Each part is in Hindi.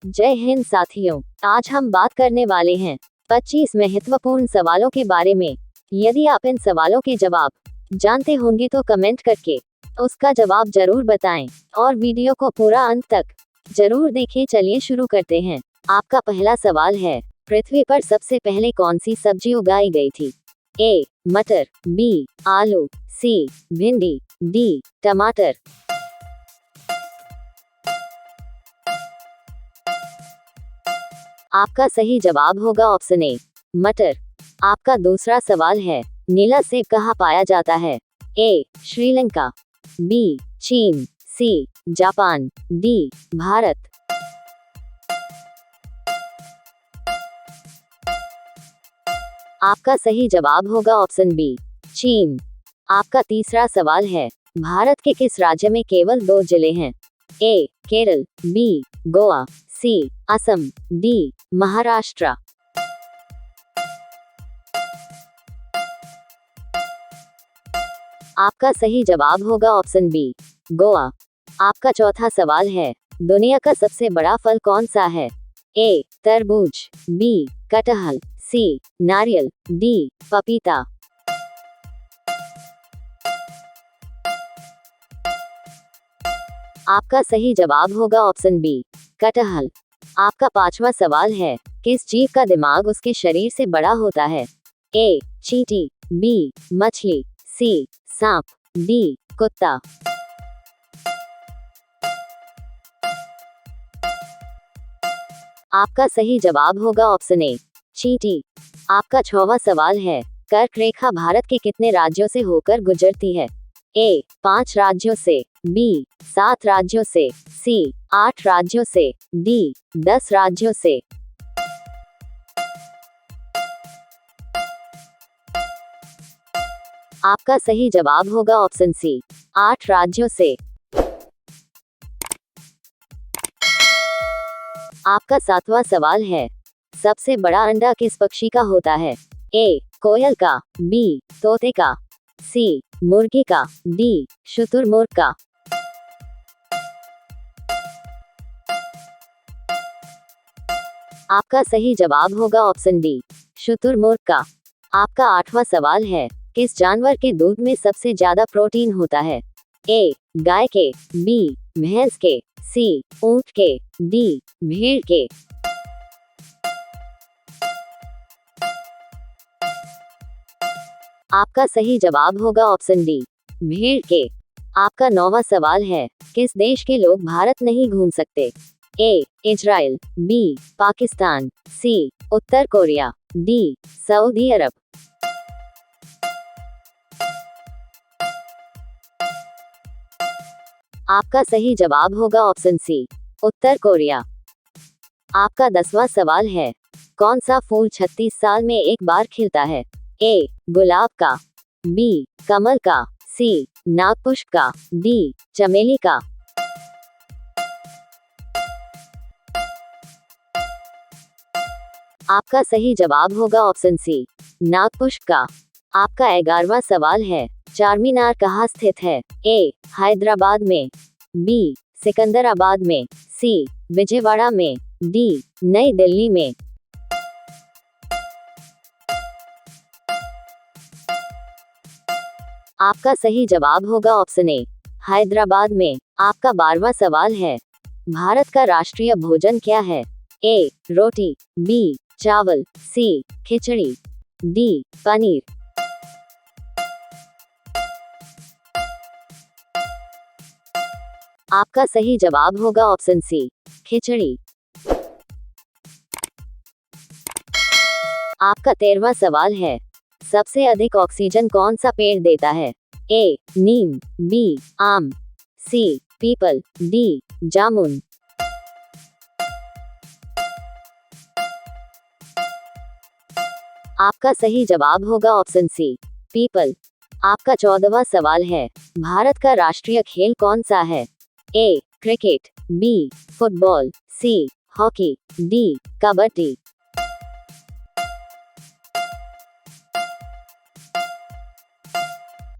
जय हिंद साथियों, आज हम बात करने वाले हैं 25 महत्वपूर्ण सवालों के बारे में। यदि आप इन सवालों के जवाब जानते होंगे तो कमेंट करके उसका जवाब जरूर बताएं और वीडियो को पूरा अंत तक जरूर देखें। चलिए शुरू करते हैं। आपका पहला सवाल है, पृथ्वी पर सबसे पहले कौन सी सब्जी उगाई गई थी? ए. मटर, बी. आलू, सी. भिंडी, डी. टमाटर। आपका सही जवाब होगा ऑप्शन ए, मटर। आपका दूसरा सवाल है, नीला सेब कहाँ पाया जाता है? ए. श्रीलंका, बी. चीन, सी. Japan, D. भारत। आपका सही जवाब होगा ऑप्शन बी, चीन। आपका तीसरा सवाल है, भारत के किस राज्य में केवल 2 जिले हैं? ए. केरल, बी. गोवा, सी. असम, डी. महाराष्ट्र। आपका सही जवाब होगा ऑप्शन बी, गोवा। आपका चौथा सवाल है, दुनिया का सबसे बड़ा फल कौन सा है? ए. तरबूज, बी. कटहल, सी. नारियल, डी. पपीता। आपका सही जवाब होगा ऑप्शन बी, कटहल। आपका पांचवा सवाल है, किस जीव का दिमाग उसके शरीर से बड़ा होता है? ए. चींटी, बी. मछली, सी. सांप, डी. कुत्ता। आपका सही जवाब होगा ऑप्शन ए, चींटी। आपका छठवां सवाल है, कर्क रेखा भारत के कितने राज्यों से होकर गुजरती है? ए. 5 राज्यों से, बी. 7 राज्यों से, सी. 8 राज्यों से, डी. 10 राज्यों से। आपका सही जवाब होगा ऑप्शन सी, 8 राज्यों से। आपका 7वां सवाल है, सबसे बड़ा अंडा किस पक्षी का होता है? ए. कोयल का, बी. तोते का, सी. मुर्गी का, डी. शुतुरमुर्ग का। आपका सही जवाब होगा ऑप्शन डी, शुतुरमुर्ग का। आपका 8वां सवाल है, किस जानवर के दूध में सबसे ज्यादा प्रोटीन होता है? ए. गाय के, बी. भैंस के, सी. ऊंट के, डी. भेड़ के। आपका सही जवाब होगा ऑप्शन डी, भेड़ के। आपका 9वां सवाल है, किस देश के लोग भारत नहीं घूम सकते? A. Israel, B. Pakistan, C. उत्तर कोरिया, डी. Saudi Arab. आपका सही जवाब होगा ऑप्शन सी, उत्तर कोरिया। आपका 10वां सवाल है, कौन सा फूल 36 साल में एक बार खिलता है? ए. गुलाब का, बी. कमल का, सी. नागपुष्प का, डी. चमेली का। आपका सही जवाब होगा ऑप्शन सी, नागपुष्प का। आपका 11वां सवाल है, चारमीनार कहाँ स्थित है? ए. हैदराबाद में, बी. सिकंदराबाद में, सी. विजयवाड़ा में, डी. नई दिल्ली में। आपका सही जवाब होगा ऑप्शन ए, हैदराबाद में। आपका 12वां सवाल है, भारत का राष्ट्रीय भोजन क्या है? ए. रोटी, बी. चावल, सी. खिचड़ी, डी. पनीर। आपका सही जवाब होगा ऑप्शन सी, खिचड़ी। आपका 13वां सवाल है, सबसे अधिक ऑक्सीजन कौन सा पेड़ देता है? ए. नीम, बी. आम, सी. People, D. जामुन। आपका सही जवाब होगा ऑप्शन सी, पीपल। आपका 14वां सवाल है, भारत का राष्ट्रीय खेल कौन सा है? A. Cricket, B. Football, C. Hockey, D. Kabaddi.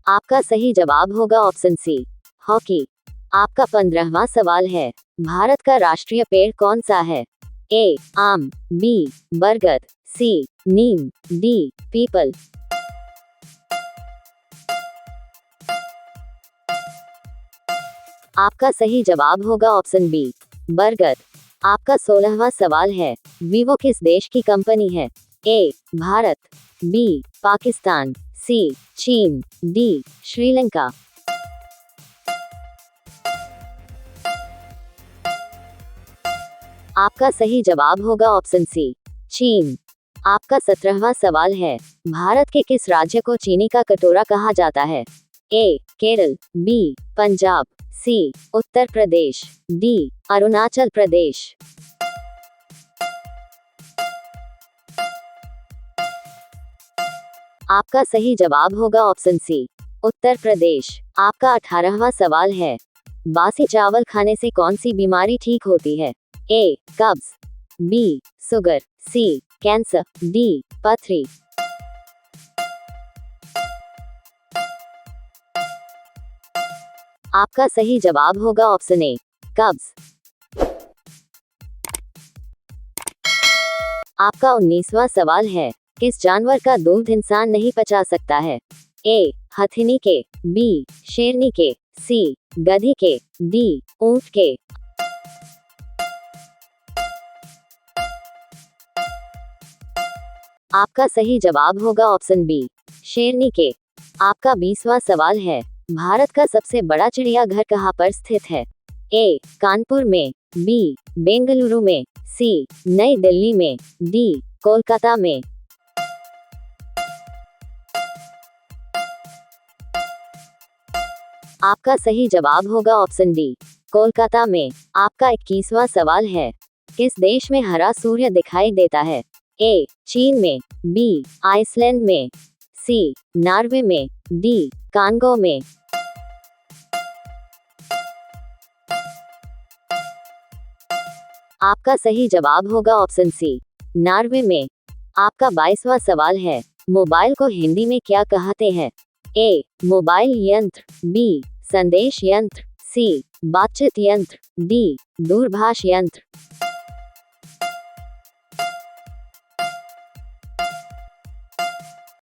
आपका सही जवाब होगा ऑप्शन सी, हॉकी। आपका 15वां सवाल है, भारत का राष्ट्रीय पेड़ कौन सा है? ए आम, बी बरगद, सी नीम, डी पीपल। आपका सही जवाब होगा ऑप्शन बी बरगद। आपका 16वां सवाल है, वीवो किस देश की कंपनी है? ए भारत, बी पाकिस्तान, सी चीन, डी श्रीलंका। आपका सही जवाब होगा ऑप्शन सी चीन। आपका 17वां सवाल है, भारत के किस राज्य को चीनी का कटोरा कहा जाता है? ए केरल, बी पंजाब, सी उत्तर प्रदेश, डी अरुणाचल प्रदेश। आपका सही जवाब होगा ऑप्शन सी उत्तर प्रदेश। आपका 18वां सवाल है, बासी चावल खाने से कौन सी बीमारी ठीक होती है? ए कब्ज, बी शुगर, सी कैंसर, डी पथरी। आपका सही जवाब होगा ऑप्शन ए कब्ज। आपका 19वां सवाल है, किस जानवर का दूध इंसान नहीं पचा सकता है? ए हथिनी के, बी शेरनी के, सी गधी के, डी ऊंट के। आपका सही जवाब होगा ऑप्शन बी शेरनी के। आपका 20वां सवाल है, भारत का सबसे बड़ा चिड़ियाघर कहाँ पर स्थित है? ए कानपुर में, बी बेंगलुरु में, सी नई दिल्ली में, डी कोलकाता में। आपका सही जवाब होगा ऑप्शन डी कोलकाता में। आपका 21वां सवाल है, किस देश में हरा सूर्य दिखाई देता है? ए चीन में, बी आइसलैंड में, सी नॉर्वे में, डी कांगो में। आपका सही जवाब होगा ऑप्शन सी नॉर्वे में। आपका 22वां सवाल है, मोबाइल को हिंदी में क्या कहते हैं? ए मोबाइल यंत्र, बी संदेश यंत्र, सी बातचीत यंत्र, डी दूरभाष यंत्र।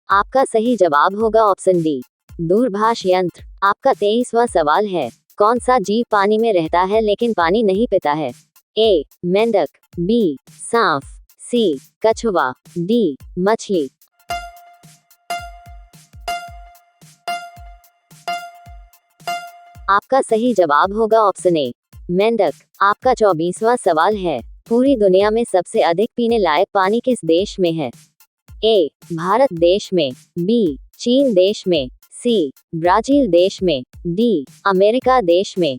आपका सही जवाब होगा ऑप्शन डी दूरभाष यंत्र। आपका 23वां सवाल है, कौन सा जीव पानी में रहता है लेकिन पानी नहीं पीता है? ए मेंढक, बी सांप, सी कछुआ, डी मछली। आपका सही जवाब होगा ऑप्शन ए मेंढक। आपका 24वां सवाल है, पूरी दुनिया में सबसे अधिक पीने लायक पानी किस देश में है? ए भारत देश में, बी चीन देश में, सी ब्राजील देश में, डी अमेरिका देश में।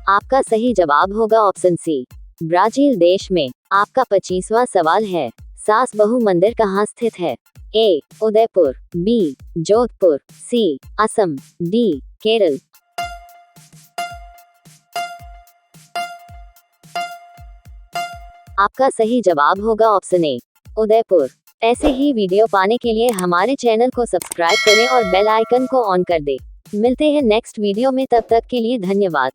आपका सही जवाब होगा ऑप्शन सी ब्राजील देश में। आपका 25वां सवाल है, सास बहु मंदिर कहाँ स्थित है? ए उदयपुर, बी जोधपुर, सी असम, डी केरल। आपका सही जवाब होगा ऑप्शन ए उदयपुर। ऐसे ही वीडियो पाने के लिए हमारे चैनल को सब्सक्राइब करें और बेल आइकन को ऑन कर दें। मिलते हैं नेक्स्ट वीडियो में, तब तक के लिए धन्यवाद।